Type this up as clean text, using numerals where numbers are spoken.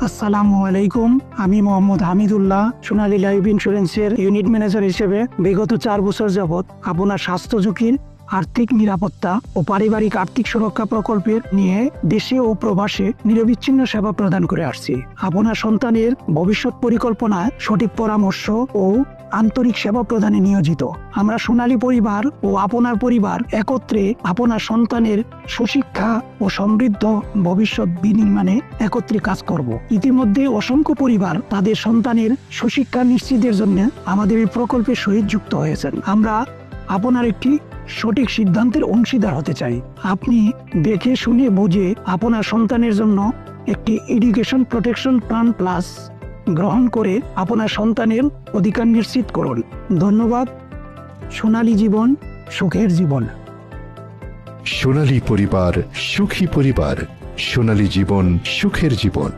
আসসালামু আলাইকুম। আমি মোহাম্মদ হামিদুল্লাহ, সোনালী লাইফ ইন্স্যুরেন্সের ইউনিট ম্যানেজার হিসেবে বিগত 4 বছর যাবৎ আপনার স্বাস্থ্য ঝুঁকির আর্থিক নিরাপত্তা ও পারিবারিক আর্থিক সুরক্ষা প্রকল্পের নিয়ে দেশে ও প্রবাসে নিরবিচ্ছিন্ন সেবা প্রদান করে আসছি। আপনার সন্তানের ভবিষ্যৎ পরিকল্পনায় সঠিক পরামর্শ ও আন্তরিক সেবা প্রদানে নিয়োজিত। আমরা সোনালী পরিবার ও আপনার পরিবার একত্রে আপনার সন্তানের সুশিক্ষা ও সমৃদ্ধ ভবিষ্যৎ বিনির্মাণে একত্রে কাজ করব। ইতিমধ্যে অসংখ্য পরিবার তাদের সন্তানের সুশিক্ষা নিশ্চিতের জন্য আমাদের এই প্রকল্পের সহিত যুক্ত হয়েছেন। আমরা আপনার একটি সঠিক সিদ্ধান্তের অংশীদার হতে চাই। আপনি দেখে শুনে বুঝে আপনার সন্তানের জন্য একটি এডুকেশন প্রোটেকশন প্ল্যান প্লাস গ্রহণ করে আপনার সন্তানের অধিকার নিশ্চিত করুন। ধন্যবাদ। সোনালী জীবন, সুখের জীবন। সোনালী পরিবার, সুখী পরিবার। সোনালী জীবন, সুখের জীবন।